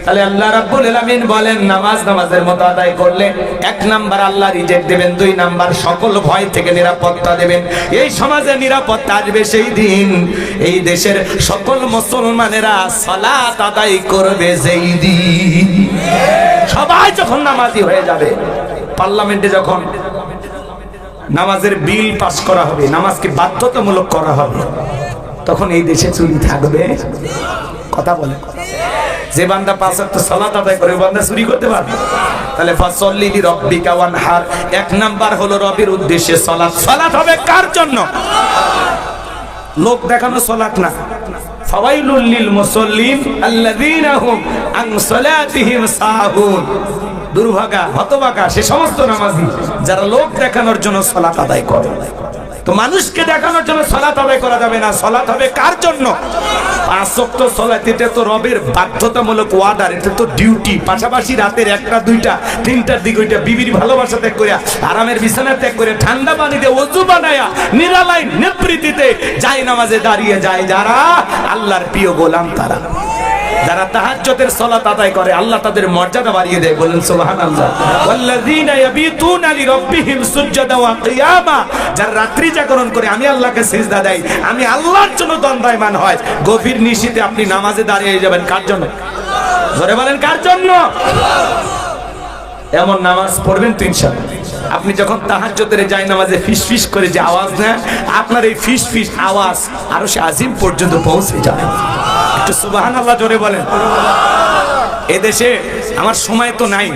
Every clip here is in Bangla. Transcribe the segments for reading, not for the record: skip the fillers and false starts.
তাহলে আল্লাহ রাব্বুল আলামিন বলেন নামাজের মতো আদায় করলে 1 নাম্বার আল্লাহ রিজেক্ট দিবেন, 2 নাম্বার সকল ভয় থেকে নিরাপত্তা দিবেন। এই সমাজে নিরাপত্তা আসবে সেই দিন এই দেশের সকল মুসলমানেরা সালাত আদায় করবে সেই দিন। সবাই যখন নামাজি হয়ে যাবে, পার্লামেন্টে যখন নামাজের বিল পাস করা হবে, নামাজকে বাধ্যতামূলক করা হবে, তখন এই দেশে চুরি থাকবে? কথা বলে। যে বান্দা 5 ওয়াক্ত সালাত আদায় করে বান্দা চুরি করতে পারবে? তাহলে ফাসাল্লি লিরাব্বিকা ওয়ানহার, 1 নাম্বার হলো রবের উদ্দেশ্যে সালাত। সালাত হবে কার জন্য? লোক দেখানো সালাত না। ফাওয়াইলুল লিল মুসাল্লিন আল্লাযীনা হুম আন সালাতিহিম সাহুন। দুর্ভাগা, হতভাগা সে সমস্ত নামাজি যারা লোক দেখানোর জন্য সালাত আদায় করে। তো মানুষকে দেখানোর জন্য সালাত আদায় করা যাবে না। সালাত হবে কার জন্য? 5 ওয়াক্ত সালাত, এটা তো রবের বাধ্যতামূলক ওয়ার্ডার, এটা তো ডিউটি। পাশাপাশি রাতের 1টা 2টা 3টার দিকে ওইটা বিবির ভালোবাসা ত্যাগ করে, আরামের বিছানা ত্যাগ করে, ঠান্ডা পানিতে ওযু বানায়া নিরালাই নিবৃত্তিতে যায় নামাজে দাঁড়িয়ে যায় যারা আল্লাহর প্রিয় গোলাম, তারা যারা তাহাজ্জুদের সালাত আদায় করে আল্লাহ তাদের মর্যাদা বাড়িয়ে দেয়। বলেন সুবহানাল্লাহ। ওয়াল্লাযীনা ইয়াবিতুনা লিরাব্বিহিম সুজদান ওয়া কিয়ামা, যারা রাত্রি জাগরণ করে আমি আল্লাহকে সিজদা দেয়, আমি আল্লাহর জন্য দণ্ডায়মান হয়। গভীর নিশীথে আপনি নামাজে দাঁড়িয়ে যাবেন কার জন্য? জোরে বলেন কার জন্য? এমন নামাজ পড়বেন তো ইনশাআল্লাহ। আপনি যখন তাহাজ্জুদের যায় নামাজে ফিস করে যে আওয়াজ না, আপনার এই ফিস আওয়াজ আরো সে আজিম পর্যন্ত পৌঁছে যাবে। একটু সুবহানাল্লাহ জোরে বলেন। এদেশে আমার সময় তো নাই,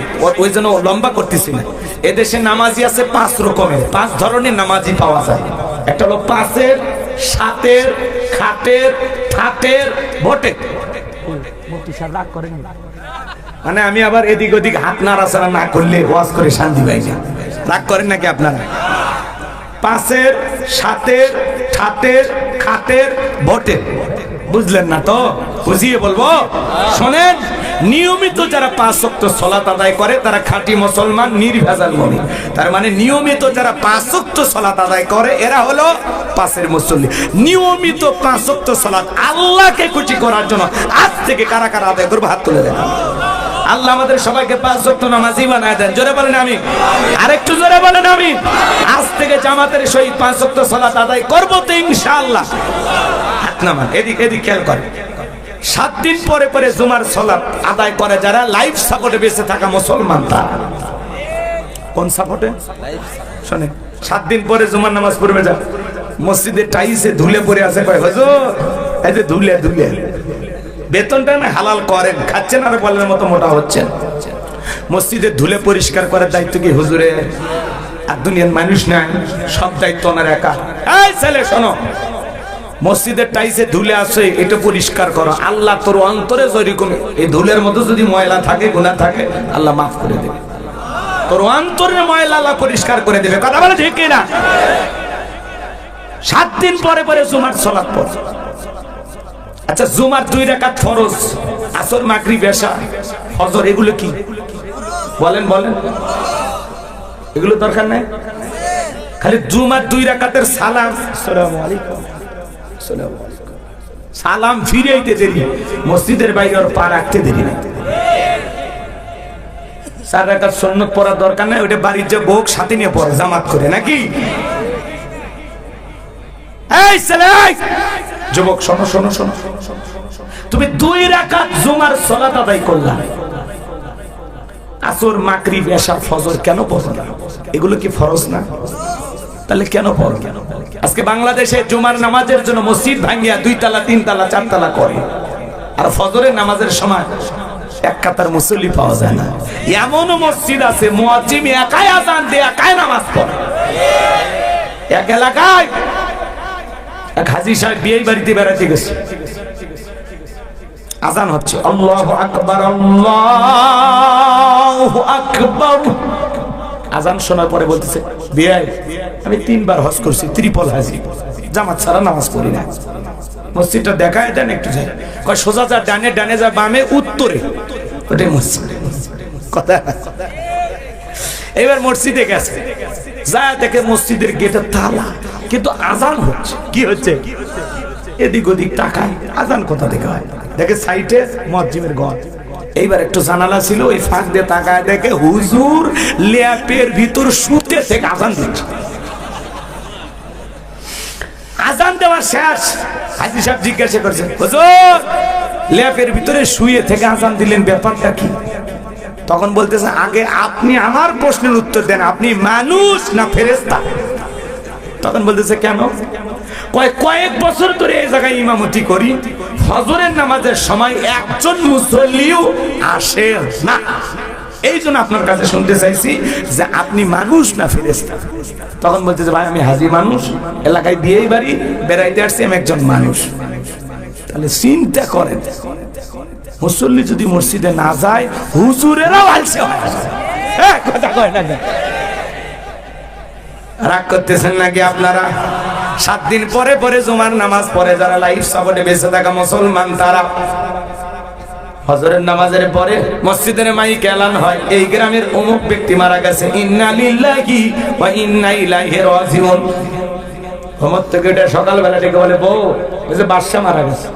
ওই জন্য লম্বা করতেছি না। এদেশে নামাজি আছে 5 রকমের, 5 ধরনের নামাজি পাওয়া যায়। একটা হলো 5-এর, 7-এর, খাটের, ঠাটের, ভোটের। মানে আমি আবার এদিক ওদিক হাত নাড়াচাড়া না করলে ওয়াজ করে শান্তি পাই না। রাগ করেন নাকি আপনারা? 5-এর, 7-এর, ঠাটের, খাটের, ভোটের। বুঝলেন না তো? বুঝিয়ে বলবো, শোনেন। নিয়মিত যারা 5 ওয়াক্ত সালাত আদায় করে তারা খাঁটি মুসলমান, নির্ভেজাল মুমিন। তার মানে নিয়মিত যারা 5 ওয়াক্ত সালাত আদায় করে এরা হলো 5-এর মুসল্লি। নিয়মিত 5 ওয়াক্ত সালাত আল্লাহকে খুশি করার জন্য আজ থেকে কারা কারা আদায় করবে হাত তুলে দেন। আল্লাহ আমাদের সবাইকে 5 ওয়াক্ত নামাজি বানায় দেন। জোরে বলেন আমিন। আরেকটু জোরে বলেন আমিন। আজ থেকে জামাতের সহিত 5 ওয়াক্ত সালাত আদায় করব তো ইনশাআল্লাহ। হাত নামান, এদিক খেয়াল করেন। 7 দিন পরে পরে জুমার সালাত আদায় করে যারা, লাইফ সাপোর্টে বেঁচে থাকা মুসলমান। তারা কোন সাপোর্টে? শোনেন, 7 দিন পরে জুমার নামাজ পড়বে যা, মসজিদে টাইসে ধুলে পড়ে আছে, কয় হুজুর এই যে ধুলে বেতনটা না হালাল করেন, খাচ্ছেন আর বলের মতো মোটা হচ্ছেন। মসজিদে ধুলে পরিষ্কার করার দায়িত্ব কি হুজুরের? আর দুনিয়ার মানুষ নাই, সব দায়িত্ব ওনার একা। এই ছেলে শোনো, মসজিদের টাইসে ধুলে আছে, এটা পরিষ্কার করো। আল্লাহ তোর অন্তরে যেরকম এই ধুলের মতো যদি ময়লা থাকে, গুনাহ থাকে, আল্লাহ মাফ করে দেবে। তোর অন্তরের ময়লা আল্লাহ পরিষ্কার করে দেবে। কথা বলে ঠিক না? 7 দিন পরে পরে জুমার সালাত পড়। আচ্ছা, জুমার 2 রাকাত ফরজ, আসর, মাগরিব, এশা, ফজর, এগুলো কি বলেন? এগুলো দরকার নাই। খালি জুমার 2 রাকাতের সালাম, আসসালামু আলাইকুম, সালাম ফিরাইতে দেরি, মসজিদের বাইরে আর পা রাখতে দেরি না। 4 রাকাত সুন্নাত পড়ার দরকার নাই, ওটা বাড়ির যে বউক সাথে নিয়ে পড়ে জামাত করে নাকি? এই ছেলে, যুবক শোনো, তুমি 2 রাকাত জুমার সালাত আদায় করলা, আসর, মাগরিব, এশা, ফজর কেন পড়লা? এগুলো কি ফরজ না? তাহলে কেন পড়ো? আজকে বাংলাদেশে জুমার নামাজের জন্য মসজিদ ভাঙিয়া 2 তালা 3 তালা 4 তালা করে, আর ফজরের নামাজের সময় 1 কাতার মুসল্লি পাওয়া যায় না। এমনও মসজিদ আছে মুয়াজ্জিন একাই আযান দিয়ে একাই নামাজ পড়ে। এক এলাকায় এক হাজী সাহেব বিয়ে বাড়িতে বেড়াতে গেছে, আযান হচ্ছে, আল্লাহু আকবার, আল্লাহু আকবার। আযান শোনার পরে বলতেছে, বিয়াই আমি 3 বার হজ করছি, ত্রিপল হাজি, জামাত ছাড়া নামাজ পড়ি না। মসজিদটা দেখায় দেন একটু, যায় কয় সোজা যা, ডানে যা, বামে, উত্তরে, ওটাই মসজিদ। কথা। এবার মসজিদে গেছে, যায় দেখে মসজিদের গেটে তালা, কিন্তু আযান হচ্ছে। কি হচ্ছে? এদিক ওদিক তাকায়, আযান কোথা থেকে হয়? দেখে সাইটে মুয়াজ্জিনের ঘর। এইবার একটু জানালা ছিল, ওই ফাঁক দিয়ে তাকায় দেখে হুজুর ল্যাপের ভিতর শুতে থেকে আজান দিচ্ছে। আজান দেওয়া শেষ, হাজী সাহেব জিজ্ঞাসা করছেন, হুজুর ল্যাপের ভিতরে শুয়ে থেকে আজান দিলেন, ব্যাপারটা কি? তখন বলতেছে, আগে আপনি আমার প্রশ্নের উত্তর দেন, আপনি মানুষ না ফেরেশতা? তখন বলতেছে, কেন? কয়েক বছর ধরে এই জায়গায় ইমামতি করি, ফজরের নামাজের সময় একজন মুসল্লিও আসে না, এই জন্য আপনার কাছে শুনতে চাইছি যে আপনি মানুষ না ফেরেশতা? তখন বলতেছে, ভাই আমি হাজী মানুষ, এলাকায় বিয়েই বাড়ি বেড়াইতে আসছি, আমি একজন মানুষ। তাহলে চিন্তা করেন, মুসল্লি যদি মসজিদে না যায়, হুজুরেরাও আলসে হয়। কথা কয় না, রাগ করতেছেন নাকি আপনারা? 7 দিন পরে পরে জুমার নামাজ পড়ে যারা লাইফ সাপোর্টে বেঁচে থাকা মুসলমান, তারা ফজরের নামাজের পরে মসজিদের মাইক এলান হয়, এই গ্রামের অমুক ব্যক্তি মারা গেছে, ইন্না লিল্লাহি ওয়া ইন্না ইলাইহি রাজিউন। ঘুমত থেকে উঠে সকালবেলা ডেকে বলে, বউ ওই যে বাদশা মারা গেছে,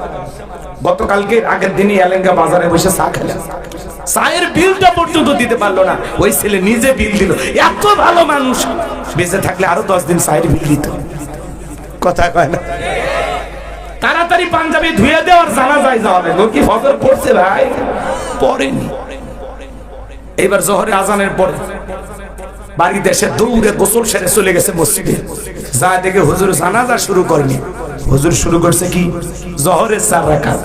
গতকালকে আগের দিনই এলেঙ্গা বাজারে বসে চা খেলেন, চায়ের বিলটা পর্যন্ত দিতে পারলো না, ওই ছেলে নিজে বিল দিল। এত ভালো মানুষ, বেঁচে থাকলে আরো 10 দিন চায়ের বিল দিত। কথা কয় না? তাড়াতাড়ি পাঞ্জাবি ধুয়ে দেওয়ার জানাজায় যাওয়া লাগবে। কি ফজর পড়ছে ভাই? পড়েনি। এইবার জোহরের আজানের পরে বাড়িতে এসে দৌড়ে গোসল সেরে চলে গেছে মসজিদে, যা দেখে হুজুর জানাজা শুরু করেনি, হুজুর শুরু করছে কি জোহরের 4 রাকাত।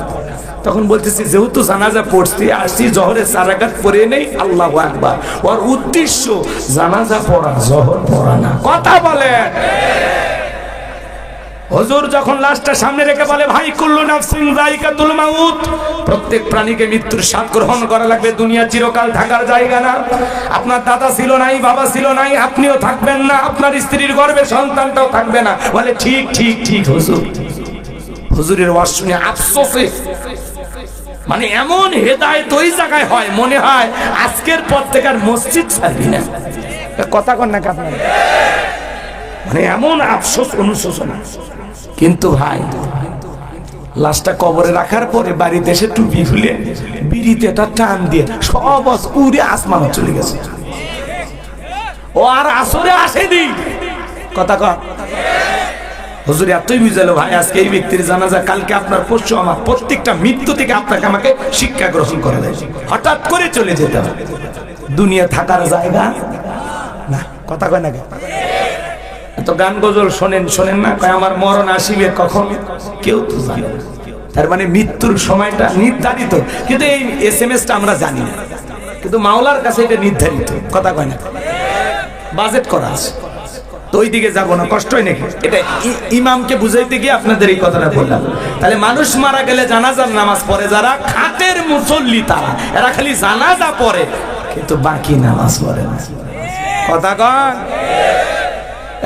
তখন বলতেছি, যেহেতু জানাজা পড়ছি আসছি, জোহরের 4 রাকাত পড়ে নেই, আল্লাহু আকবার। ওর উদ্দেশ্য জানাজা পড়া, জোহর পড়া না। কথা বলে। হুজুর যখন লাশটা সামনে রেখে বলে, ভাই কুল্লু নাফসিন যায়িকাতুল মাউত, প্রত্যেক প্রাণীকে মৃত্যুর স্বাদ গ্রহণ করা লাগবে, দুনিয়া চিরকাল থাকার জায়গা না। আপনার দাদা ছিল নাই, বাবা ছিল নাই, আপনিও থাকবেন না, আপনার স্ত্রীর গর্ভে সন্তানটাও থাকবে না। বলে ঠিক ঠিক ঠিক হুজুর। হুজুরের ওয়াজ শুনে আফসোসে মানে এমন হেদায়েত ওই জায়গায় হয়, মনে হয় আজকের পর থেকে আর মসজিদ ছাড়বি না। কথা কন না আপনার, মানে এমন আফসোস অনুশোচনা। কিন্তু ভাই লাশটা কবরে রাখার পরে বাড়িতে এসে টুপি খুলে বিড়িতে একটা টান দিয়ে সব উড়ে আসমানে চলে গেছে। ও আর আসরে আসেনি। কথা কন। হুজুর এতই বুঝালো, ভাই আজকে এই ব্যক্তির জানাজা, কালকে আপনার, পরশু আমার, প্রত্যেকটা মৃত্যু থেকে আপনাকে আমাকে শিক্ষা গ্রহণ করে দেয়। হঠাৎ করে চলে যেতে হবে, দুনিয়া থাকার জায়গা না। কথা কয় না? তো গান গজল শোনেন শোনেন না, কয় আমার মরণ আসিবে কখন, কেউ তো জানে না। তার মানে মৃত্যুর সময়টা নির্ধারিত, কিন্তু এই SMS-টা আমরা জানি না, কিন্তু মাওলার কাছে এটা নির্ধারিত। কথা কয় না? বাজেট করা আছে, তো ওই দিকে যাবো না, কষ্ট হয় নাকি? এটা ইমামকে বুঝাইতে গিয়ে আপনাদের এই কথাটা বললাম। তাহলে মানুষ মারা গেলে জানাজার নামাজ পড়ে যারা, খাতের মুসল্লি তারা, এরা খালি জানাজা পড়ে কিন্তু বাকি নামাজ পড়ে না। কথা কন।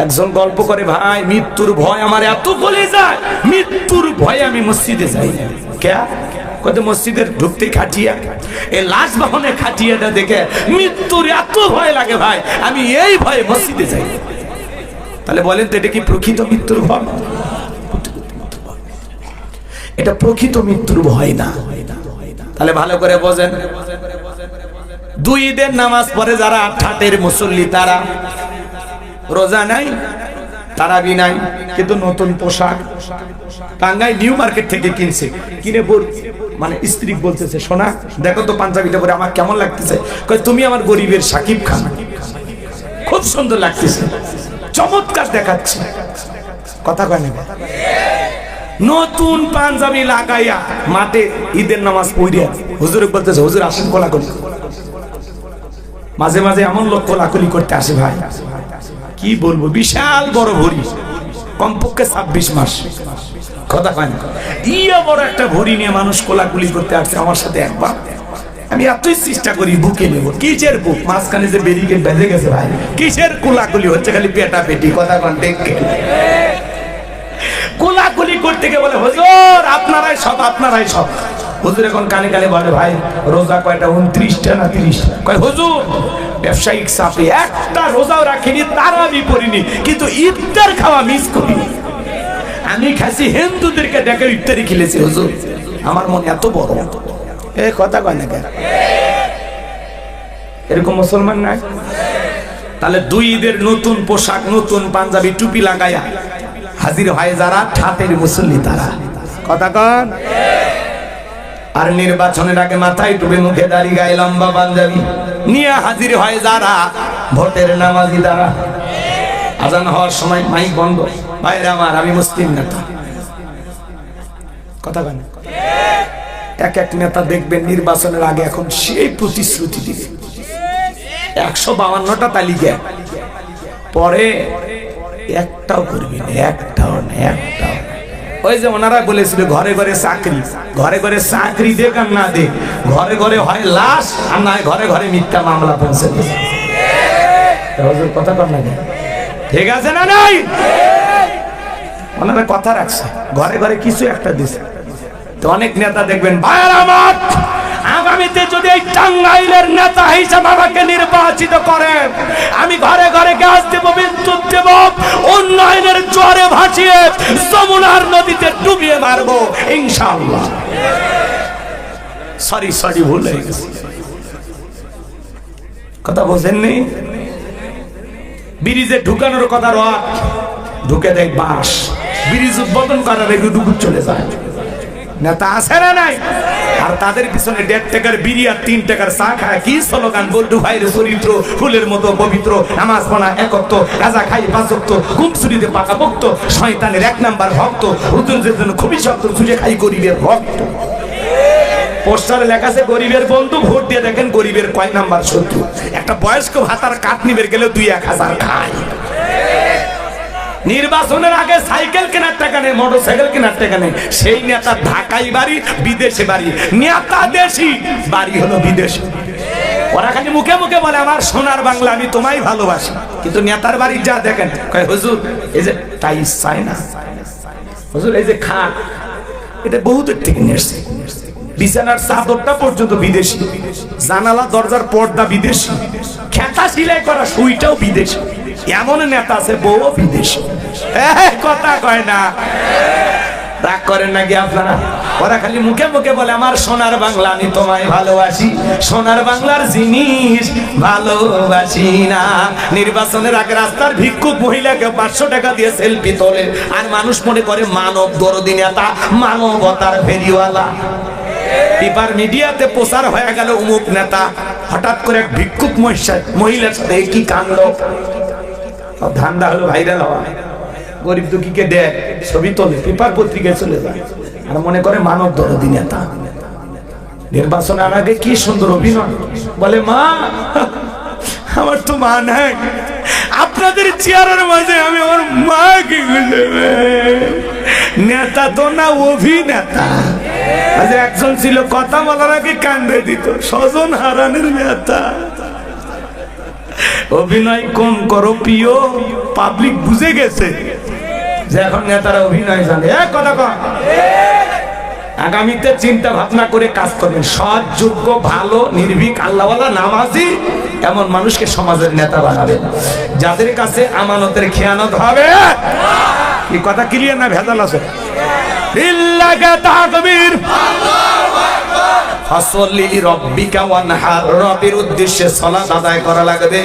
একজন গল্প করে, ভাই মৃত্যুর ভয় আমার এত গলে যায়, মৃত্যুর ভয়ে আমি মসজিদে যাই না। কে? কত মসজিদের ঢুকতে খাটিয়া, এই লাশ বাহনে খাটিয়াটা দেখে মৃত্যুর এত ভয় লাগে ভাই, আমি এই ভয়ে মসজিদে যাই। তাহলে বলেন তো এটা কি প্রকৃত মৃত্যুর ভয়? এটা প্রকৃত মৃত্যুর ভয় না। তাহলে ভালো করে বোঝেন, 2 ঈদের নামাজ পড়ে যারা, ঠাটের মুসল্লি তারা, রোজা নাই, তারাবি নাই, কিন্তু নতুন পোশাক টাঙ্গাই নিউ মার্কেট থেকে কিনছে, কিনে মানে স্ত্রী বলতেছে, সোনা দেখো তো পাঞ্জাবিটা পরে আমার কেমন লাগতেছে। কয় তুমি আমার গরিবের সাকিব খান, খুব সুন্দর লাগতেছে, চমৎকার দেখাচ্ছে। কথা কয় না? নতুন পাঞ্জাবি লাগাইয়া মাঠে ঈদের নামাজ পড়িয়া হুজুর বলতেছে, হুজুর আসেন কোলাকুলি। মাঝে মাঝে এমন লোক কোলাকুলি করতে আসে ভাই, কি বলবো, বিশাল বড় ভরি, কমপক্ষে 26 মাস। কথা কয় না? ইয়া বড় একটা ভরি নিয়ে মানুষ কোলাকুলি করতে আসছে আমার সাথে একবার। আমি এতই চেষ্টা করি বুকে নেব, কিসের বুক, মাঝখানে যে ব্যারিকেড বেঁধে গেছে ভাই, কিসের কোলাকুলি হচ্ছে, খালি পেটা পেটি। কথা কন দেখে কোলাকুলি করতে গিয়ে বলে, হুজুর আপনারাই সব, আপনারাই সব। হুজুর এখন কানে কানে বলে, ভাই রোজা কয়টা, 29টা না 30টা? কয় হুজুর ব্যবসায়িক চাপে একটা রোজাও রাখিনি, তারাবি পড়িনি, কিন্তু ইফতার খাওয়া মিস করিনি। আমি খাসি হিন্দুদেরকে ডেকে ইফতারি খেলেছি হুজুর, আমার মনে এত বড়। এই কথা কয় না কেন? এরকম মুসলমান নাই? তাহলে দুই ঈদের নতুন পোশাক, নতুন পাঞ্জাবি, টুপি লাগাইয়া হাজির হয় যারা, ঠাটের মুসল্লি তারা। কথা কন। আর নির্বাচনের আগে মাথায় টুপি, মুখে দাড়ি, গায়ে লম্বা পাঞ্জাবি নিয়ে হাজির হয় যারা, ভোটের নামাজি তারা। আজান হওয়ার সময় মাইক বন্ধ, ভাইরা আমার আমি মুসলিম নেতা। কথা কন। এক এক নেতা দেখবেন নির্বাচনের আগে এখন সেই প্রতিশ্রুতি দিবে, 152টা তালিকা, পরে একটাও করবি না, একটাও না, একটাও। ওই যে ওনারা বলেছিল ঘরে ঘরে চাকরি, ঘরে ঘরে চাকরি দেখ আর না দেখ, ঘরে ঘরে হয় লাশ আর না ঘরে ঘরে মিথ্যা মামলা পৌঁছে দিচ্ছে। কথা কর না, ঠিক আছে না? নাই, ওনারা কথা রাখছে, ঘরে ঘরে কিছু একটা দিছে। তো অনেক নেতা দেখবেন, ভাইয়ের আমার আগামীতে যদি এই টাঙ্গাইলের নেতা হিসাবে আমাকে নির্বাচিত করে, আমি ঘরে ঘরে গ্যাস দেব, বিদ্যুৎ দেব, উন্নয়নের জোয়ারে ভাসিয়ে যমুনার নদীতে ডুবিয়ে মারবো ইনশাআল্লাহ। সরি ভুল হয়ে গেছে। কথা বোঝেননি? ব্রিজে ঢুকানোর কথা রক, ঢুকে দেখ বাস, ব্রিজ উদ্বোধন করার একটু ডুবুর চলে যায়। নেতা আছে না নাই? আর তাদের পিছনে 1.5 টাকার বিড়ি আর 3 টাকার চা খায়, কি স্লোগান, বল্টু ভাইয়ের চরিত্র ফুলের মতো পবিত্র, নামাজ পড়া একত্র, গাঁজা খাই 5 ওয়াক্ত, ঘুমছুরিতে পাকা ভক্ত, শয়তানের 1 নাম্বার ভক্ত, হুজুরদের জন্য খুবই শক্ত, চুষে খাই গরিবের রক্ত। পোস্টারে লেখা আছে গরিবের বন্ধু, ভোট দিয়ে দেখেন গরিবের কয় নাম্বার শত্রু। একটা বয়স্ক ভাতার কাঠ নিবে গেলে 2-1000 খায়। নির্বাচনের আগে সাইকেল কেনার টাকা নেই, মোটরসাইকেল কেনার টাকা নেই। সেই নেতা ঢাকায় বাড়ি, বিদেশে বাড়ি, নেতা দেশি, বাড়ি হলো বিদেশে। ওরা খালি মুখে মুখে বলে আমার সোনার বাংলা, আমি তোমায় ভালোবাসি, কিন্তু নেতার বাড়ি যা দেখেন, কয় হুজুর এই যে টাইস চাই না, হুজুর এই যে খাট, এটা বহুদের থেকে নিয়ে এসছে, বিছানার চাদরটা পর্যন্ত বিদেশি, জানালা দরজার পর্দা বিদেশি, খেতা সিলাই করা সুইটাও বিদেশি। এমন নেতা আছে বউ বিদেশি। কথা কয় না, রাগ করেন নাকি আপনারা? ওরা খালি মুখে মুখে বলে আমার সোনার বাংলা, আমি তোমায় ভালোবাসি, সোনার বাংলার জিনিস ভালোবাসি না। নির্বাচনের আগে রাস্তার ভিক্ষুক মহিলাকে 500 টাকা দিয়ে সেলফি তোলে, আর মানুষ মনে করে মানব দরদি নেতা, মানবতার ফেরিওয়ালা। পেপার মিডিয়াতে প্রচার হয়ে গেল অমুক নেতা, হঠাৎ করে এক ভিক্ষুক মহিলার সাথে কি কাণ্ড। ধান্দা হলো ভাইরাল হওয়া, গরিব দুঃখীকে দেয়, ছবি তোলে, পেপার পত্রিকায় চলে যায়, আর মনে করে মানব দরদি নেতা। নির্বাচনের আগে কি সুন্দর অভিনয়, বলে মা আমার তো মা নাই, আপনাদের চেয়ারের মাঝে আমি আমার মা কি নেতা তো না, অভিনেতা। একজন ছিল কথা বলার আগে কান্দে দিত, স্বজন হারানোর নেতা। অভিনয় কম করো প্রিয়, পাবলিক বুঝে গেছে যে এখন নেতারা অভিনয় জানে। কথা কম। আগামীতে চিন্তা ভাবনা করে কাজ করবেন, সৎ, যোগ্য, ভালো, নির্ভীক, আল্লাহওয়ালা, নামাজি এমন মানুষকে সমাজের নেতা বানাবে, যাদের কাছে আমানতের খেয়ানত হবে। এই কথা ক্লিয়ার না ভেজাল আছে? ইল্লাকা তাকবীর, ফাসল্লি লিরাব্বিকা ওয়ানহার, রবের উদ্দেশ্যে সালাত আদায় করা লাগবে।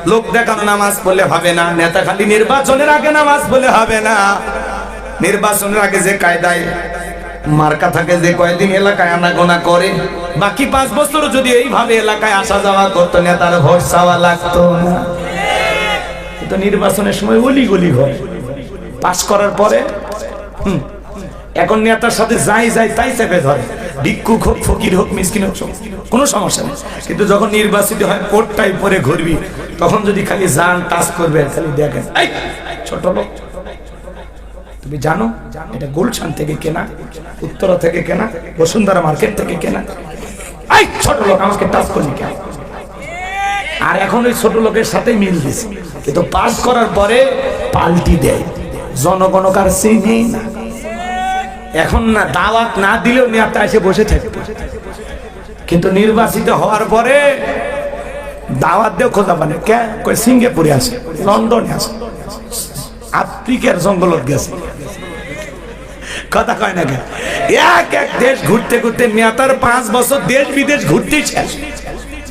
লোক দেখানো নামাজ পড়লে হবে না, নেতা খালি নির্বাচনের আগে নামাজ পড়লে হবে না। নির্বাচনের আগে যে কায়দায় মার্কা থাকে, যে কয়েকদিন এলাকায় আনাগোনা করে, বাকি 5 বছর যদি এইভাবে এলাকায় আসা যাওয়া করতো, নেতার ভোট চাওয়া লাগতো না। কিন্তু নির্বাচনের সময় গলি গলি হয়, পাস করার পরে এখন নেতার সাথে যাই তাই চেপে ধরে, ভিক্ষুক হোক, ফকির হোক, মিসকিন হোক, কোনো সমস্যা নেই। কিন্তু যখন নির্বাচিত হয় কোটটাই পরে ঘুরবি, তখন যদি খালি যান টাচ করবে, খালি দেখেন এই ছোট লোক, তুমি জানো এটা গুলশান থেকে কেনা, উত্তরা থেকে কেনা, বসুন্ধরা মার্কেট থেকে কেনা, এই ছোট লোক আমাকে টাচ করলি কেন? আর এখন ওই ছোট লোকের সাথে মিল দিছে, কিন্তু পাস করার পরে পাল্টি দেয়, জনগণ কার চিনি না। এখন না দাওয়াত না দিলেও নেতা এসে বসে থাকবে, কিন্তু নির্বাচিত হওয়ার পরে দাওয়াত দিয়ে খোঁজা পানে কে, কই সিঙ্গাপুরে আছে, লন্ডনে আছে, আফ্রিকার জঙ্গলত গেছে। কথা কয় না কে? এক এক দেশ ঘুরতে ঘুরতে মেয়াতার 5 বছর দেশ বিদেশ ঘুরতেই শেষ,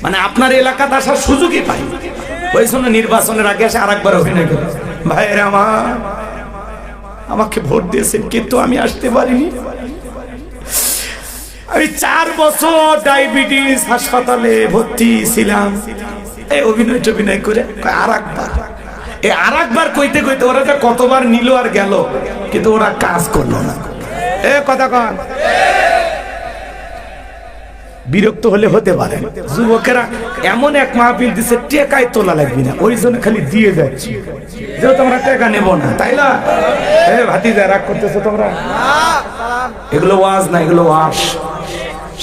মানে আপনার এলাকাতে আসার সুযোগই পাই। ওই জন্য নির্বাচনের আগে এসে আরেকবার অভিনয় করে, ভাইয়েরা আমার আমাকে ভোট দিয়েছেন কিন্তু আমি আসতে পারিনি, আমি 4 বছর ডায়াবেটিস হাসপাতালে ভর্তি ছিলাম। এই অভিনয় করে আরেকবার কইতে কইতে ওরা তো কতবার নিল আর গেল, কিন্তু ওরা কাজ করলো না। কথা কন, বিরক্ত হলে হতে পারে। যুবকেরা এমন এক মাহফিল দিচ্ছে টেকায় তোলা লাগবে না, ওই জন্য খালি দিয়ে যাচ্ছি, যেহেতু আমরা টেকা নেব না, তাই না? ভাতিজা রাগ করতেছো তোমরা? এগুলো ওয়াজ না, এগুলো ওয়াজ।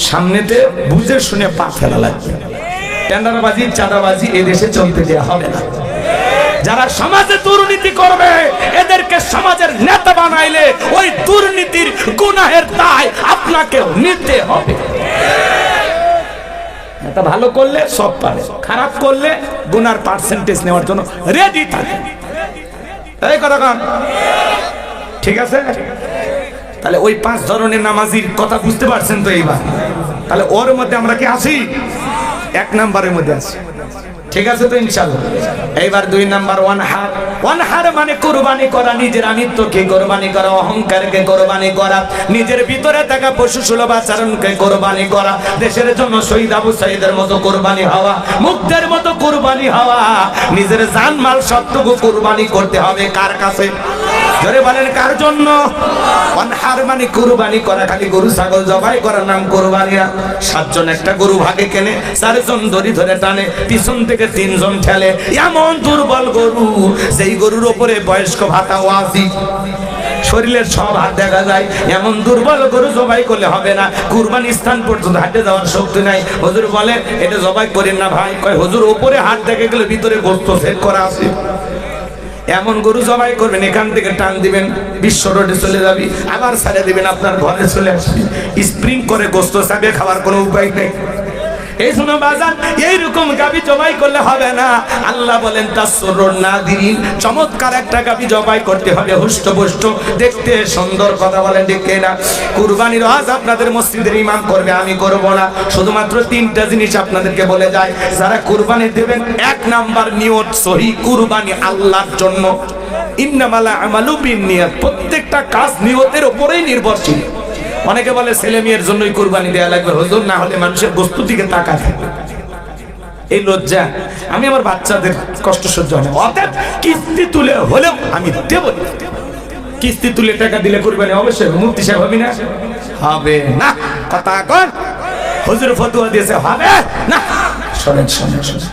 সামনেতে বুঝে শুনে পা ফেলা লাগবে। টেন্ডারবাজি চাঁদাবাজি এই দেশে চলতে দেওয়া হবে না। যারা সমাজে দুর্নীতি করবে এদেরকে সমাজের নেতা বানাইলে ওই দুর্নীতির গুনাহের দায় আপনাকেও নিতে হবে। নেতা ভালো করলে সব পারে, খারাপ করলে গুনার পার্সেন্টেজ নেওয়ার জন্য রেডি থাকে। এই কথা কন, ঠিক আছে? তাহলে ওই 5 ধরনের নামাজির কথা বুঝতে পারছেন তো এইবার? তাহলে ওর মধ্যে আমরা কি আছি? 1 নম্বরের মধ্যে আছি, ঠিক আছে তো ইনশাআল্লাহ। এইবার 2 নাম্বার ওয়ানহার। ওয়ানহার মানে কুরবানি করা, নিজের আমিত্বকে কুরবানি করা, অহংকারকে কুরবানি করা, নিজের ভিতরে থাকা পশু সুলভ আচরণকে কুরবানি করা, দেশের জন্য শহীদ আবু সাঈদের মতো কুরবানি হওয়া, মুগ্ধের মতো কুরবানি হওয়া, নিজের জানমাল সবটুকু কুরবানি করতে হবে কার কাছে? জোরে বলেন কার জন্য? ওয়ানহার মানে কুরবানি করা, খালি গরু ছাগল জবাই করার নাম কুরবানি না। 7 জন একটা গরু ভাগে কেনে, 4 জন দড়ি ধরে টানে, পিছন থেকে 3 জন ঠেলে, এমন দুর্বল গরু, সেই গরুর উপরে বয়স্ক ভাতা ওয়াজিব, শরীরের সব হাত দেখা যায়, এমন দুর্বল গরু জবাই করলে হবে না। কুরবানি স্থান পর্যন্ত হাঁটে যাওয়ার শক্তি নাই। হুজুর বলে এটা জবাই করেন না ভাই। কয় হুজুর উপরে হাত দেখে গেলে ভিতরে গোশত সেট করা আছে, এমন গরু জবাই করবেন, এখান থেকে টান দিবেন, বিশ্ব রোডে চলে যাবি, আবার ছেড়ে দিবেন, আপনার ঘরে চলে আসবি, স্প্রিং করে গোশত চাবিয়ে খাওয়ার কোনো উপায় নেই। এই শুনো বাজান, এইরকম গাবি জবাই করলে হবে না। আল্লাহ বলেন তাসরুন নাদিরিন, চমৎকার একটা গাবি জবাই করতে হবে, হুষ্টপুষ্ট, দেখতে সুন্দর। কথা বলেন ঠিক না? কুরবানির ওয়াজ আপনাদের মসজিদের ইমাম করবে, আমি করব না। শুধুমাত্র 3টা জিনিস আপনাদেরকে বলে যায়, যারা কুরবানি দেবেন 1 নাম্বার নিয়ত সহি, কুরবানি আল্লাহর জন্য। ইন্নামাল আমালু বিন্নিয়াত, প্রত্যেকটা কাজ নিয়তের উপরেই নির্ভরশীল। অনেকে বলে ছেলে মেয়ের জন্যই কুরবানি দেওয়া লাগবে, হুজুর না হলে মানুষের বস্তু দিকে তাকায়, এই লজ্জা। আমি আমার বাচ্চাদের কষ্ট সহ্য হয় না, অর্থাৎ কিস্তি তুলে হলেও আমি দেব। কিস্তি তুলে টাকা দিলে কুরবানি অবশ্যই মুফতি সাহেব হবে না? হবে না। কথা কন, হুজুর ফতোয়া দিয়েছে হবে না। শোনেন শোনেন শোনেন,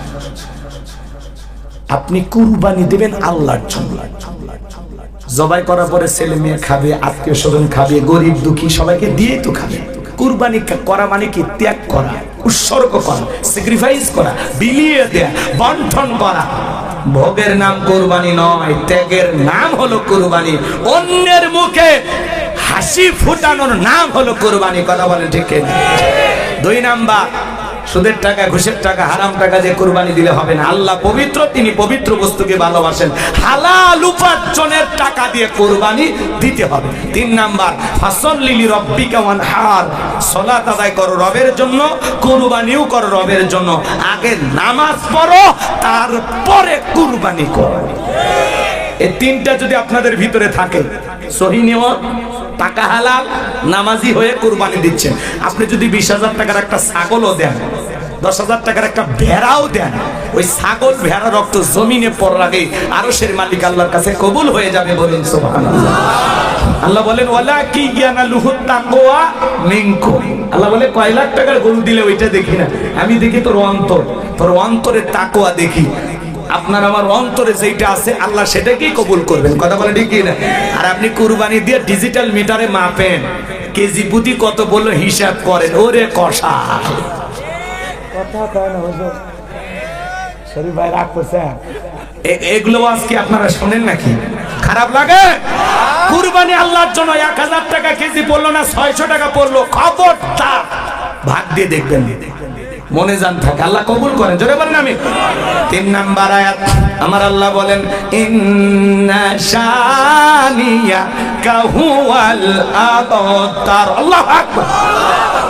আপনি কুরবানি দেবেন আল্লাহর জন্য। জবাই করার পরে ছেলে মেয়ে খাবে, আত্মীয় স্বজন খাবে, গরিব দুঃখী সবাইকে দিয়ে তো খাবে। কুরবানি করা মানে কি? ত্যাগ করা, উৎসর্গ করা, স্যাক্রিফাইস করা, বিলিয়ে দেয়া, বন্টন করা। ভোগের নাম কুরবানি নয়, ত্যাগের নাম হলো কুরবানি। অন্যের মুখে হাসি ফুটানোর নাম হলো কুরবানি। কথা বলেন ঠিক না? 2 নাম্বার, সুদের টাকা, ঘুষের টাকা, হারাম টাকা দিয়ে কুরবানি দিলে হবে না। আল্লাহ পবিত্র, তিনি পবিত্র বস্তুকে ভালোবাসেন। হালাল উপার্জনের টাকা দিয়ে কুরবানি দিতে হবে। 3 নাম্বার, ফাসাল্লি লিরাব্বিকা ওয়ানহার, সালাত আদায় করো রবের জন্য, কুরবানিও করো রবের জন্য। আগে নামাজ পড়ো, তারপরে কুরবানি করো। এই 3টা যদি আপনাদের ভিতরে থাকে, সহি নিয়ত, টাকা হালাল, নামাজি হয়ে কুরবানি দিচ্ছেন। আপনি যদি 20,000 টাকার একটা ছাগলও দেন, 10,000 টাকার একটা ভেড়াও দেন, ওই ছাগল ভেড়া রক্ত জমিনে পড়ার আগে আরশের মালিক আল্লাহর কাছে কবুল হয়ে যাবে। বলুন সুবহানাল্লাহ। আল্লাহ বলেন ওয়ালা কি ইয়ানালুহু তাকওয়া মিনকুম। আল্লাহ বলে কয় লাখ টাকার গরু দিলে ওইটা দেখি না, আমি দেখি তোর অন্তর, তোর অন্তরে তাকওয়া দেখি। আপনার আমার অন্তরে যেটা আছে আল্লাহ সেটাকেই কবুল করবেন। কথা বলে ঠিক না? আর আপনি কুরবানি দিয়ে ডিজিটাল মিটারে মাপেন, কেজি প্রতি কত বললো হিসাব করেন, ওরে কষা কথা কয় না হুজুর। শরীফ ভাই রাগ করছে, এগুলো আজকে আপনারা শোনেন নাকি? খারাপ লাগে? কুরবানি আল্লাহর জন্য 1000 টাকা কেজি পড়লো না 600 টাকা পড়লো, খবরদার ভাগ দিয়ে দেখবেন। মনে জান থাকে, আল্লাহ কবুল করেন, জোরে বলেন আমিন। 3 নাম্বার আয়াত আমার আল্লাহ বলেন ইন্না শানিয়াকা হুয়াল আবতার। আল্লাহু আকবার।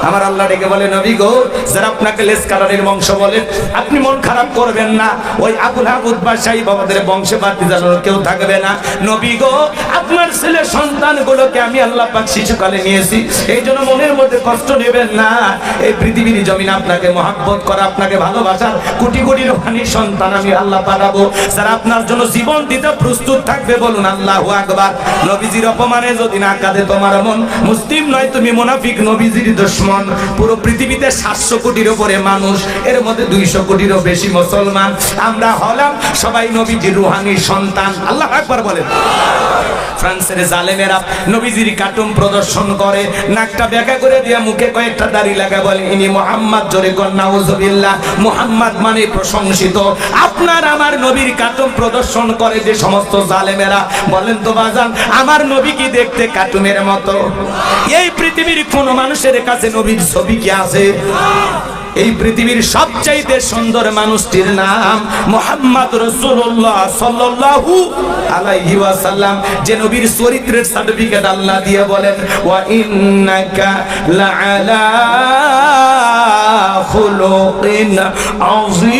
আমার আল্লাহ ডেকে বলে নবী গো, যারা আপনাকে লেসকারানের বংশ বলেন আপনি মন খারাপ করবেন না, ওই আবুল আবুদ বাদশাহী বাবাদের বংশে বাড়তি জানার কেউ থাকবে না। নবী গো, আপনার ছেলে সন্তানগুলোকে আমি আল্লাহ পাক শিশুকালে নিয়েছি, এই জন্য মনের মধ্যে কষ্ট নেবেন না। এই পৃথিবীর জমিন আপনাকে মহব্বত করা, আপনাকে ভালোবাসার কোটি কোটি রূহানি সন্তান আমি আল্লাহ পাঠাবো, যারা আপনার জন্য জীবন দিতে প্রস্তুত থাকবে। বলুন আল্লাহু আকবার। নবীজির অপমানে যদি না কাঁদে তোমার মন, মুসলিম নয় তুমি মুনাফিক, নবীজির দুশমন। পুরো পৃথিবীতে 700 কোটির উপরে মানুষ, এর মধ্যে 200 কোটিরও বেশি মুসলমান। আমরা হলাম সবাই নবীজির রূহানি সন্তান। আল্লাহু আকবার বলেন। ফ্রান্সের জালেমেরা নবীজির কার্টুন প্রদর্শন করে, নাকটা বেঁকা করে দিয়ে মুখে কয়েকটা দাড়ি লাগা, বলে ইনি মুহাম্মদ, জোরে কর নাউজুবিল্লাহ। মুহাম্মদ মানে প্রশংসিত। আপনার আমার নবীর কার্টুন প্রদর্শন করে যে সমস্ত জালেমেরা, বলেন তো বাজান আমার নবী কি দেখতে কার্টুনের মতো? এই পৃথিবীর কোন মানুষের কাছে নবীর ছবি কি আছে? এই পৃথিবীর সবচাইতে সুন্দর মানুষটির নাম মুহাম্মদ রাসূলুল্লাহ সাল্লাল্লাহু আলাইহি ওয়াসাল্লাম, যে নবীর চরিত্রের সার্টিফিকেট আল্লাহ দিয়ে বলেন ওয়া ইন্নাকা লাআলা খুলুকিন আযীম।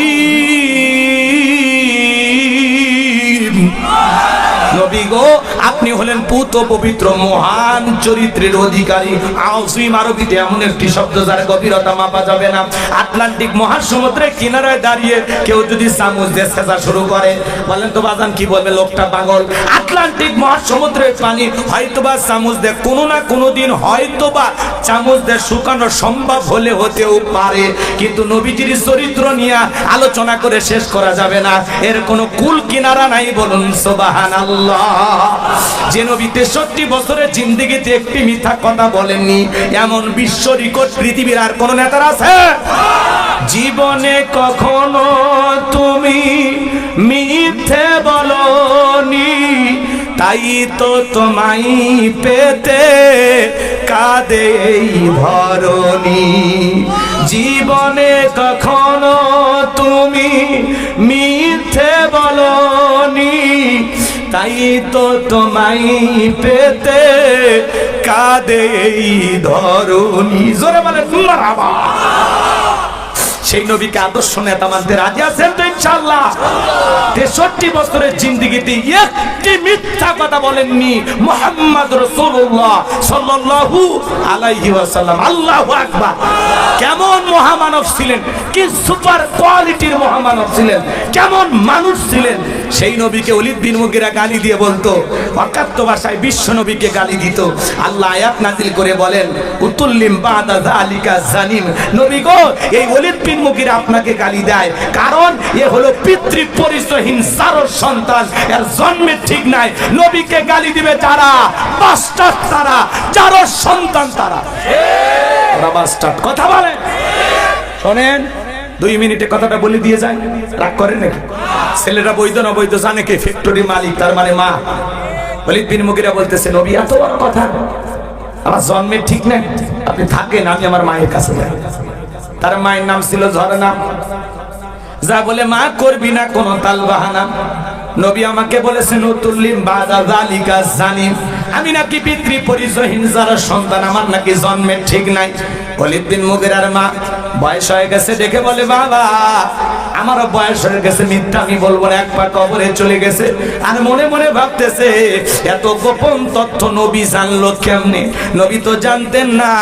নবী গো, আপনি হলেন পুত পবিত্র মহান চরিত্রের অধিকারী। আযীম আরবিতে এমন একটি শব্দ যার গভীরতা মাপা যাবে না। আটলান্টিক মহাসমুদ্রের কিনারায় দাঁড়িয়ে কেউ যদি চামচ দিয়ে সেচা শুরু করে, বলেন তো বাজান কি বলবে? লোকটা পাগল। আটলান্টিক মহাসমুদ্রের পানি হয়তোবা চামচ দিয়ে কোনো না কোনো দিন হয়তোবা চামচ দিয়ে শুকানো সম্ভব হলে হতেও পারে, কিন্তু নবীজির চরিত্র নিয়ে আলোচনা করে শেষ করা যাবে না। এর কোনো কুল কিনারা নাই। বলুন সুবহানাল্লাহ। যে নবী 63 বছরের জিন্দেগিতে একটি মিথ্যা কথা বলেননি, এমন বিশ্ব রেকর্ড পৃথিবীর আর কোন নেতার আছে? জীবনে কখনো তুমি মিথ্যে বলনি, তাই তো তোমায় পেতে কাঁদে এই ধরণী। জীবনে কখনো তুমি মিথ্যে বলনি, তাই তো তোমায় পেতে কাঁদে এই ধরণী। জোরে বলে মারহাবা। সেই নবীকে আদর্শ নেতা মানতে রাজি আছেন তো ইনশাআল্লাহ? 63 বছরের জিন্দেগিতে একটি মিথ্যা কথা বলেননি মুহাম্মদ রাসূলুল্লাহ সাল্লাল্লাহু আলাইহি ওয়াসাল্লাম। আল্লাহু আকবার। কেমন মহামানব ছিলেন, কি সুপার কোয়ালিটির মহামানব ছিলেন, কেমন মানুষ ছিলেন। সেই নবীকে ওলীদ বিন মুগীরা গালি দিয়ে বলতো, অকাত্য ভাষায় বিশ্ব নবীকে গালি দিত। আল্লাহ আয়াত নাযিল করে বলেন উতুল্লিম বাদা যালিকা জানিম। নবী গো, এই ওলীদ বিন মুগীরা আপনাকে গালি দেয় কারণ এ হলো পিতৃ পরিচয়হীন জারর সন্তান, এর জন্মে ঠিক নাই। নবীকে গালি দিবে যারা, বাস্টার্ড তারা, জারর সন্তান তারা। ওরা বাস্টার্ড। কথা বলে শোনেন, 2 মিনিটে কথাটা বলে দিয়ে যায়, রাগ করেন নাকি? ছেলেরা বৈধ না বৈধ জানে কে? ফ্যাক্টরি মালিক, তার মানে মা। ওলীদ বিন মুগীরা বলতেছে নবী এত বড় কথা, আমার জন্মের ঠিক নাই, আপনি থাকেন, আমি আমার মায়ের কাছে যাই। তার মায়ের নাম ছিল ঝরনা। যা বলে মা করবি না কোনো তাল বাহানা। নবী আমাকে বলেছেন উতুল্লিম বাদা যালিকা জানিম, আমি নাকি পিতৃ পরিচয়হীন যারা সন্তান, আমার নাকি জন্মের ঠিক নাই। ওলীদ বিন মুগীরার মা বয়স হয়ে গেছে, দেখে বলে বাবা আমারও বয়স হয়ে গেছে, মিথ্যা আমি বলবো না, এক পা কবরে চলে গেছে। আর মনে মনে ভাবতেছে এত গোপন তথ্য নবী জানলো কেমনে? নবী তো জানতেন না,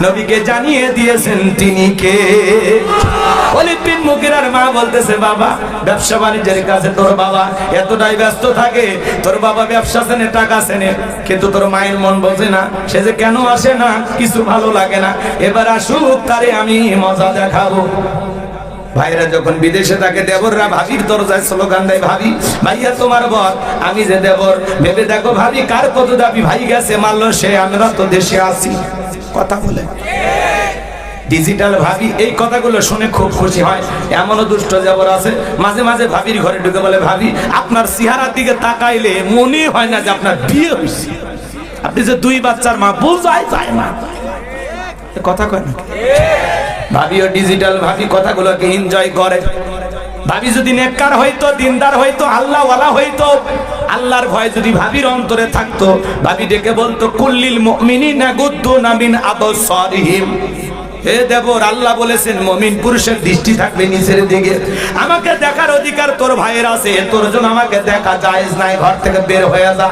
নবীকে জানিয়ে দিয়েছেন তিনি কে। ওলীদ বিন মুগীরার মা বলতেছে বাবা ব্যবসা বাণিজ্যের কাছে তোর বাবা এতটাই ব্যস্ত থাকে, তোর বাবা ব্যবসা চেনে, টাকা চেনে, কিন্তু তোর মায়ের মন বোঝে না। সে যে কেন আসে না, কিছু ভালো লাগে না, এবার আসুক, তারে আমি মজা দেখাবো। ভাইরা যখন বিদেশে থাকে দেবররা ভাবির দরজায় স্লোগান দেয়, ভাবি ভাইয়া তোমার বর, আমি যে দেবর, ভেবে দেখো ভাবি কার কত দাবি, ভাই গেছে মারলো সে, আমরা তো দেশে আছি। কথা বলে ডিজিটাল ভাবি এই কথাগুলো শুনে খুব খুশি হয়। এমনও দুষ্ট দেবর আছে মাঝে মাঝে ভাবির ঘরে ঢুকে বলে ভাবি আপনার চেহারার দিকে তাকাইলে মনে হয় না যে আপনার বিয়ে হয়েছে, আপনি যে 2 বাচ্চার মা, বোঝাই যায় না। কথা কয় না ভাবিও ডিজিটাল ভাবি কথাগুলোকে এনজয় করে ভাবি যদি নেককার হইতো দিনদার হইতো আল্লাহওয়ালা হইতো আল্লাহর ভয় যদি ভাবির অন্তরে থাকতো ভাবি ডেকে বলতো কুল্লিল মুমিনিনা গুদ্দুনা মিন আবসারিহিম হে দেবর আল্লাহ বলেছেন মুমিন পুরুষের দৃষ্টি থাকবে নিচের দিকে আমাকে দেখার অধিকার তোর ভাইয়ের আছে তোর জন্য আমাকে দেখা জায়েজ নাই ঘর থেকে বের হয়ে যা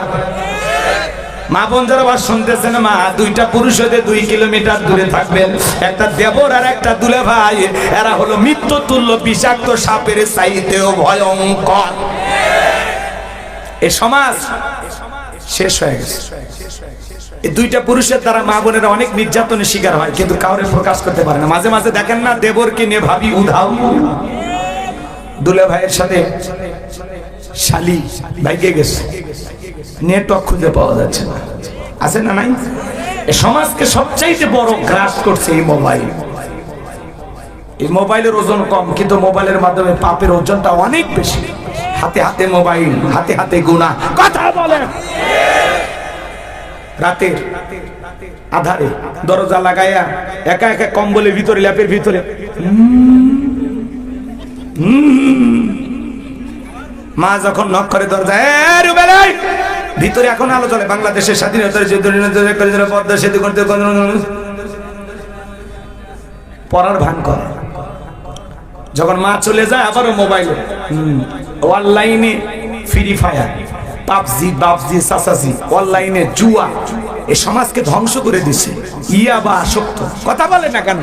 মা বোন যারা আবার শুনতেছেন মা দুইটা পুরুষ হতে 2 কিলোমিটার দূরে থাকবেন একটা দেবর আর একটা দুলে ভাই এরা হলো মৃত্যু তুল্য বিষাক্ত সাপের চাইতেও ভয়ঙ্কর এই সমাজ শেষ হয়ে গেছে এই দুইটা পুরুষের দ্বারা মা বোনেরা অনেক নির্যাতনের শিকার হয় কিন্তু কাউরে প্রকাশ করতে পারে না মাঝে মাঝে দেখেন না দেবরকে নিয়ে ভাবি উধাও দুলে ভাইয়ের সাথে শালি ভাইকে গেছে নেটওয়ার্ক খুঁজে পাওয়া যাচ্ছে না আছে না নাই এই সমাজকে সবচাইতে বড় গ্রাস করছে এই মোবাইল এই মোবাইলের ওজন কম কিন্তু মোবাইলের মাধ্যমে পাপের ওজনটা অনেক বেশি হাতে হাতে মোবাইল হাতে হাতে গুনাহ কথা বলেন রাতের আধারে দরজা লাগায়া একা একা কম্বলের ভিতরে ল্যাপের ভিতরে মা যখন নক করে দরজা ভিতরে এখন আলো চলে বাংলাদেশের স্বাধীনতার পদ্মা সেতু করতে পড়ার ভান করে যখন মা চলে যায় আবারও মোবাইলে অনলাইনে ফ্রি ফায়ার পাবজি বাবজি সাসাজি অনলাইনে জুয়া এই সমাজকে ধ্বংস করে দিছে ইয়াবা আসক্ত কথা বলে না কেন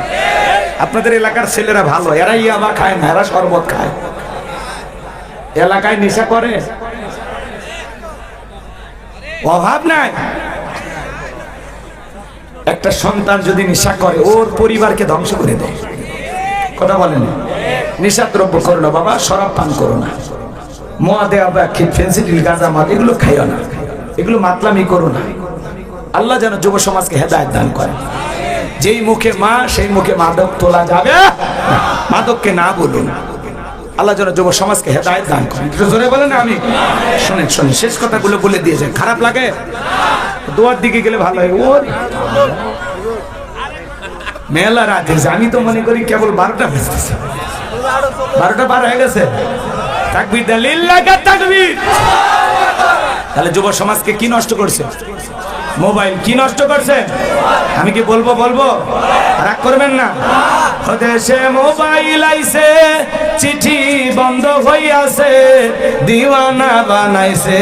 আপনাদের এলাকার ছেলেরা ভালো এরা ইয়াবা খায় না এরা শরবত খায় এলাকায় নেশা করে অভাব নাই একটা সন্তান যদি নেশা করে ওর পরিবারকে ধ্বংস করে দেয় কথা বলেন নেশা দ্রব্য করো না বাবা শরাব পান করো না মোয়া দেওয়া বা ফেন্সিডিল গাঁজা মাল এগুলো খাইও না এগুলো মাতলামি করো না আল্লাহ যেন যুব সমাজকে হেদায়েত দান করে যেই মুখে মা সেই মুখে মাদক তোলা যাবে মাদককে না বলুন আল্লাহ যেন যুব সমাজকে হেদায়েত দান করেন জোরে বলেন আমি শুনেন শুনেন শেষ কথাগুলো বলে দিয়েছে খারাপ লাগে দোয়ার দিকে গেলে ভালো হয় ওর মেলা রাত আমি তো মনে করি কেবল 12টা বেজতেছে 12টা পার হয়ে গেছে তাকবীর দেন লিল্লাহি তাকবীর তাহলে যুব সমাজকে কি নষ্ট করছে মোবাইল কি নষ্ট করছে আমি কি বলবো রাগ করবেন না দেশে মোবাইল আইছে চিঠি বন্ধ হইয়াছে দিওয়ানা বানাইছে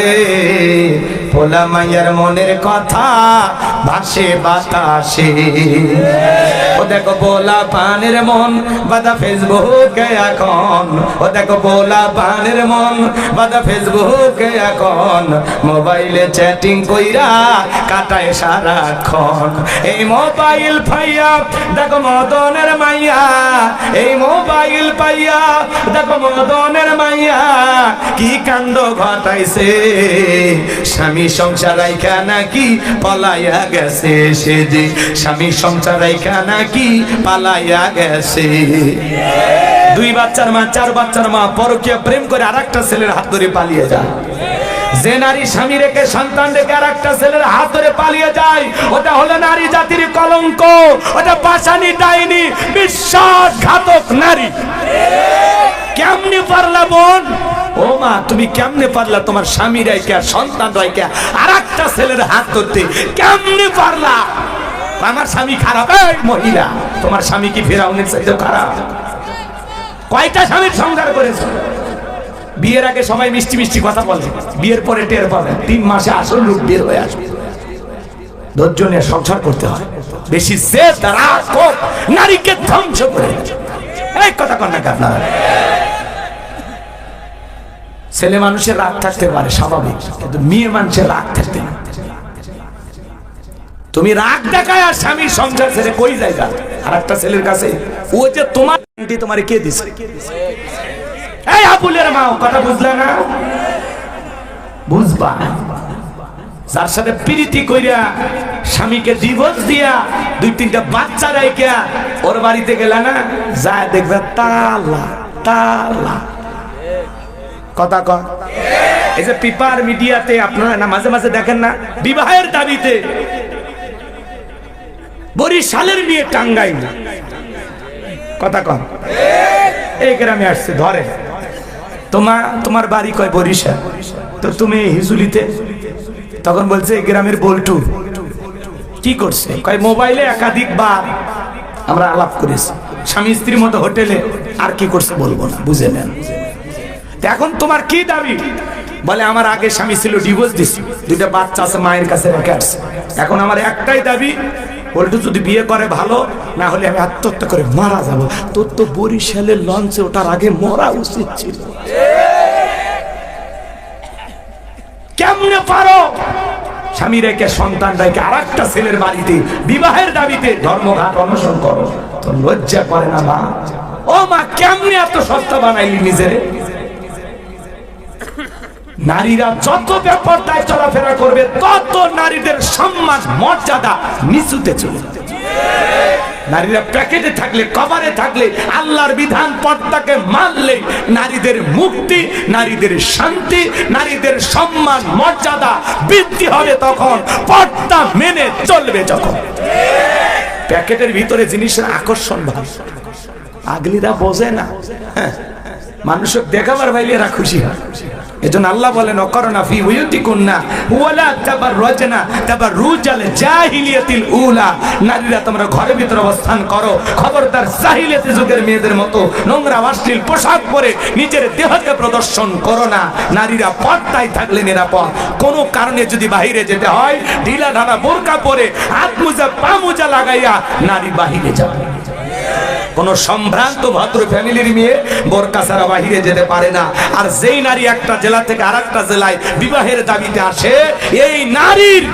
পোলা মাইয়ার মনের কথা ভাসে বাতাসে ও দেখো পোলা পানের মন বাদা ফেসবুকে এখন ও দেখো পোলা পানের মন বাদা ফেসবুকে এখন মোবাইলে চ্যাটিং কইরা কাটায় সারাক্ষণ এই মোবাইল পাইয়া দেখো মদনের মাইয়া এই মোবাইল পাইয়া দেখো মদনের মাইয়া কি কাণ্ড ঘটাইছে স্বামী সংসার রাইখা নাকি পলাইয়া গেছে সে যে স্বামী সংসার রাইখা নাকি পালাইয়া গেছে 2 বাচ্চার মা 4 বাচ্চার মা পরকীয়া প্রেম করে আরেকটা ছেলের হাত ধরে পালিয়ে যায় যে নারী স্বামী রেখে সন্তান রেখে আরেকটা ছেলের হাত ধরে পালিয়ে যায় ওটা হলো নারী জাতির কলঙ্ক ওটা পাশানি ডাইনি বিশ্বাসঘাতক নারী কেমনে পারলা বোন ও মা তুমি কেমনে পারলা তোমার স্বামী রাইখা সন্তান রাইখা আরেকটা ছেলের হাত ধরতে কেমনে পারলা আমার স্বামী খারাপ এই মহিলা তোমার স্বামী কি ফেরাউনের চাইতে খারাপ কয়টা স্বামীর সংসার করেছো বিয়ের আগে সবাই মিষ্টি মিষ্টি কথা বলে বিয়ের পরে টের পাবে 3 মাসে আসল রূপ বের হয়ে আসবে ধৈর্য নিয়ে সংসার করতে হয় বেশি জেদ রাগ কোপ নারীকে ধ্বংস করে এই কথা কন না আপনারা ছেলে মানুষের রাগ থাকতে পারে স্বাভাবিক কিন্তু মেয়ে মানুষের রাগ থাকতে না তুমি রাগ দেখায় আর স্বামীর সংসার ছেড়ে কই যাইবা আর একটা ছেলের কাছে ও যে তোমার কে দিছে এই আবুলের মা কথা বুঝলা না বুঝবা যার সাথে প্রীতি কইরা স্বামীকে ডিভোর্স দিয়া 2-3টা বাচ্চা রাইখা ওর বাড়িতে গেলা না যায় দেখবে তালা তালা কথা কন এই যে পেপার মিডিয়াতে আপনারা না মাঝে মাঝে দেখেন না বিবাহের দাবিতে বরিশালের মেয়ে টাঙ্গাইল, কথা কন, এই গ্রামে আসছে ধরে। তোমার বাড়ি কয় বরিশাল, তো তুমি হিজুলিতে। তখন বলছে এই গ্রামের বল্টু। কি করছে? কয় মোবাইলে একাধিকবার আমরা আলাপ করেছি, স্বামী স্ত্রীর মতো হোটেলে। আর কি করছে বলবো না, বুঝে নেন। এখন তোমার কি দাবি? বলে আমার আগে স্বামী ছিল, ডিভোর্স দিছি, 2টা বাচ্চা আছে, মায়ের কাছে রেখে আসছে। এখন আমার একটাই দাবি, বল্টু যদি বিয়ে করে ভালো, না হলে আমি আত্মহত্যা করে মারা যাব। তোর তো বরিশালের লঞ্চে ওঠার আগে মরা উচিত ছিল। কেমনে পারো স্বামী রেখে সন্তান রেখে আর একটা ছেলের বাড়িতে বিবাহের দাবিতে ধর্মঘাট অনশন করো? তোর লজ্জা করে না মা? ও মা, কেমনে এত সস্তা বানাইলি নিজেরে? নারীরা যত বেপরদায় চলাফেরা করবে, তত নারীদের সম্মান মর্যাদা নিচুতে চলে যাবে। নারীরা প্যাকেটে থাকলে, কভারে থাকলে, আল্লাহর বিধান পর্দাকে মানলে নারীদের মুক্তি, নারীদের শান্তি, নারীদের সম্মান মর্যাদা বৃদ্ধি হবে। তখন পর্দা মেনে চলবে। যখন প্যাকেটের ভিতরে জিনিসের আকর্ষণ ভাব, আগলিরা বোঝে না। মানুষকে দেখাবার ভাইলে এরা খুশি হয়। এজন্য আল্লাহ বলেন, অকরনা ফি বুয়ুতিকুন্না ওয়ালা তাবাররাজনা তাবাররুজাল জাহিলিয়াতিল উলা। নারীরা তোমরা ঘরের ভিতরে অবস্থান করো, খবরদার জাহিলিয়াতি যুগের মেয়েদের মতো নোংরা অশ্লীল পোশাক পরে নিজের দেহকে প্রদর্শন করো না। নারীরা পর্দায় থাকলে নিরাপদ। কোনো কারণে যদি বাহিরে যেতে হয়, ঢিলা ঢালা বোরকা পরে হাত মোজা পা মোজা লাগাইয়া নারী বাহিরে যাবে। কোন সম্ভ্রান্ত ভদ্র ফ্যামিলির মেয়ে বোরকা ছাড়া বাহিরে যেতে পারে না। আর যেই নারী একটা জেলা থেকে আরেকটা জেলায় বিবাহের দাবিতে আসে, এই নারীর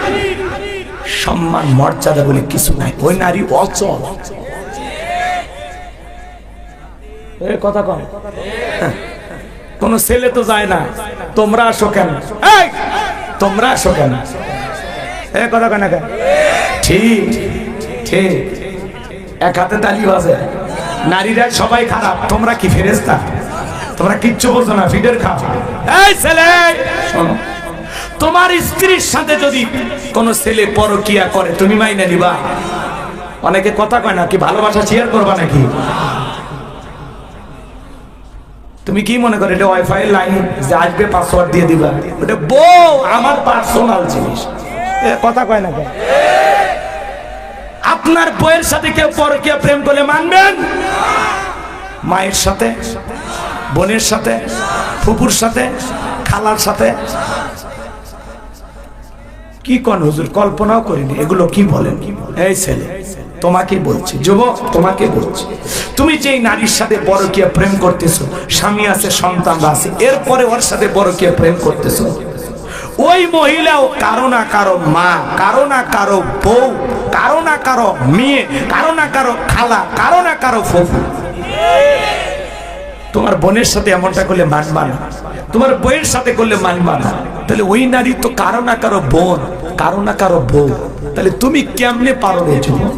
সম্মান মর্যাদা বলে কিছু নাই। ওই নারী অচল। কথা কম, কোন ছেলে তো যায় না। তোমরা আসো কেন? এই তোমরা আসো কেন? কথা কেন? ঠিক ঠিক, এক হাতে তালি বাজে। নারীরা সবাই খারাপ, তোমরা কি ফেরেশতা? তোমরা কিচ্ছু বোঝো না, ফিডের খাও। এই ছেলে শোনো, তোমার স্ত্রীর সাথে যদি কোন ছেলে পরকিয়া করে, তুমি মাইনে নিবা? অনেকে কথা কয় না, কি ভালোবাসা শেয়ার করবা নাকি? তুমি কি মনে করো এটা ওয়াইফাই লাইন যে আসবে পাসওয়ার্ড দিয়ে দিবা? ওটা বউ আমার পার্সোনাল জিনিস। কথা কয় না কেন? আপনার বউয়ের সাথে কেউ পরকীয়া প্রেম করলে মানবেন? মায়ের সাথে, বোনের সাথে, ফুপুর সাথে, খালার সাথে? কি কোন হুজুর, কল্পনাও করিনি। এগুলো কি বলেন? এই ছেলে তোমাকে বলছি, যুবক তোমাকে বলছি, তুমি যেই নারীর সাথে পরকীয়া প্রেম করতেছো, স্বামী আছে, সন্তান আছে, এরপরে ওর সাথে পরকীয়া প্রেম করতেছো, ওই মহিলাও কারো না কারো মা, কারো না কারো বউ, কারো না কারো মেয়ে, কারো না কারো খালা, কারো না কারো ফুফু। তোমার বোনের সাথে এমনটা করলে মানবা না, তোমার বউয়ের সাথে করলে মানবা না। তাহলে ওই নারী তো কারো না কারো বোন, কারো না কারো বউ। তাহলে তুমি কেমনে পারো রে যুবক?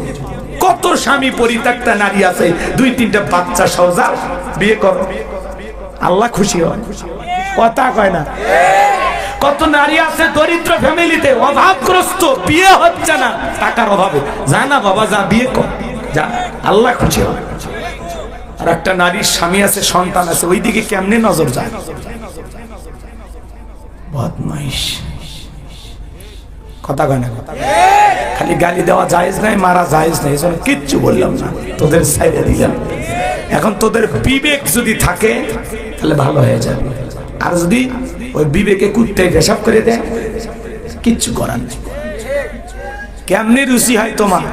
কত স্বামী পরিত্যক্তা নারী আছে, 2-3টা বাচ্চা সহ যাও বিয়ে করো, আল্লাহ খুশি হয়। কথা কয় না? কত নারী আছে দরিদ্র ফ্যামিলিতে, অভাবগ্রস্ত, বিয়ে হচ্ছে না টাকার অভাবে। যা না বাবা, যা বিয়ে কর, যা, আল্লাহ খুশি হয়। আর একটা নারীর স্বামী আছে, সন্তান আছে, ওই দিকে কেমনে নজর যায়? বদমাইশ। কথা কয় না? খালি গালি দেওয়া জায়েজ নাই, মারা জায়েজ নাই, এজন্য কিচ্ছু বললাম না, তোদের সাইডে দিলাম। এখন তোদের বিবেক যদি থাকে তাহলে ভালো হয়ে যাবে। আর যদি ওই বিবেকে কুত্তায় পেশাব করে দেয়, কিচ্ছু করার নেই। কেমনে রুচি হয় তোমার?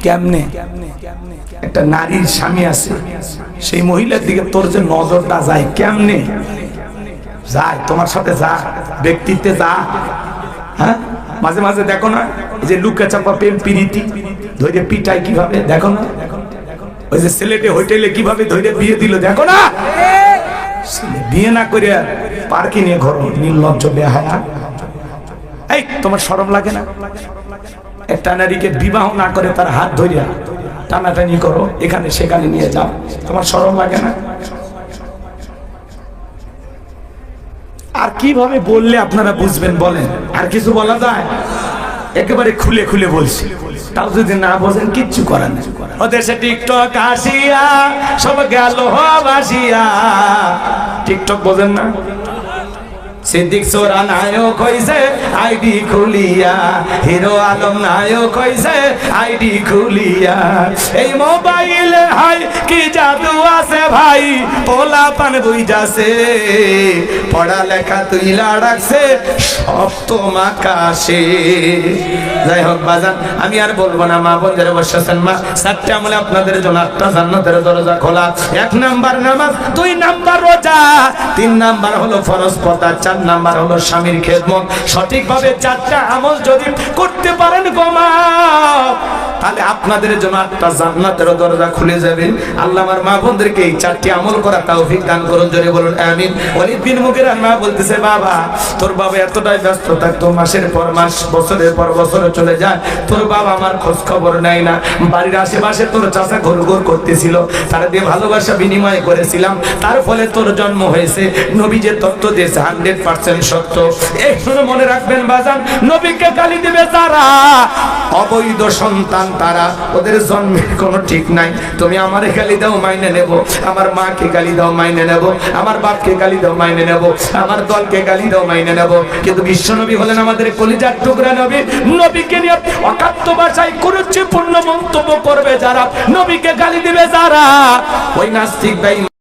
কেমনে? একটা নারীর স্বামী আছে, সেই মহিলার দিকে তোর যে নজরটা যায়, কেমনে যায়? তোমার সাথে যা, ব্যক্তিত্বে যা। হ্যাঁ, মাঝে মাঝে দেখো না যে লুকা চাপা প্রেম প্রীতি ধরে পিটায় কিভাবে, দেখো না? ওই যে ছেলেটে হোটেলে কিভাবে ধরে বিয়ে দিল, দেখো না? বিয়ে না করে পার্কে নিয়ে ঘর, নির্লজ্জ বেহায়া। এই তোমার শরম লাগে না? একটা নারীকে বিবাহ না করে তার হাত ধরিয়া টানাটানি করো, এখানে সেখানে নিয়ে যাও, তোমার শরম লাগে না? আর কিভাবে বললে আপনারা বুঝবেন বলেন? আর কিছু বলা যায়? একেবারে খুলে খুলে বলছি। তাও যদি না বোঝেন কিচ্ছু করার নেই। ওদের সে টিকটক আসিয়া সব গেল বাসিয়া। টিকটক বোঝেন না? সিদ্দিক সোরা নায়ক হইছে আইডি খুলিয়া, হিরো আলম নায়ক হইছে আইডি খুলিয়া। এই মোবাইলে হাই কি জাদু আছে ভাই, পোলা পান বুইজাছে, পড়ালেখা তুইলা রাখছে সব তোমাকাশে। যাই হোক বাজান, আমি আর বলবো না। মা বোনদের বসেছেন মা, 7টা আমলে আপনাদের জন্য 8টা জান্নাতের দরজা খোলা। 1 নাম্বার নামাজ, 2 নাম্বার রোজা, 3 নাম্বার হলো ফরজ পর্দা, 4 নাম্বার হলো স্বামীর খেদমত। সঠিকভাবে 4টা আমল যদি করতে পারেন গো মা, তাহলে আপনাদের জন্য 8টা জান্নাতের দরজা খুলে যাবে। আল্লাহ আমার মা বোনদেরকে এই 4টি আমল করা তৌফিক দান করুন, জোরে বলুন আমিন। ওয়ালিদ বিন মুগিরা মা বলতেছে, বাবা তোর বাবা এতটাই ব্যস্ত থাকতো, মাসের পর মাস বছরের পর বছর চলে যায়, তোর বাবা আমার খোঁজ খবর নেয় না। বাড়ির আশেপাশে তোর চাচা ঘুরঘুর করতেছিল, তার দিয়ে ভালোবাসা বিনিময় করেছিলাম, তার ফলে তোর জন্ম হয়েছে। নবী যে তত্ত্ব দিয়েছে 100% সত্য। এই শুনে মনে রাখবেন বাজান, নবীকে গালি দিবে যারা, অবৈধ সন্তান তারা, ওদের জন্মের কোনো ঠিক নাই। তুমি আমারে গালি দাও মাইনে নেব, আমার মাকে গালি দাও মাইনে নেব, আমার বাপকে গালি দাও মাইনে নেব, আমার দলকে গালি দাও মাইনে নেব। কিন্তু বিশ্ব নবী হলেন আমাদের কলিজার টুকরা নবী। নবীকে নিয়ে অকাট্য ভাষায় কুরুচিপূর্ণ মন্তব্য করবে যারা, নবীকে গালি দিবে যারা, ওই নাস্তিক ভাই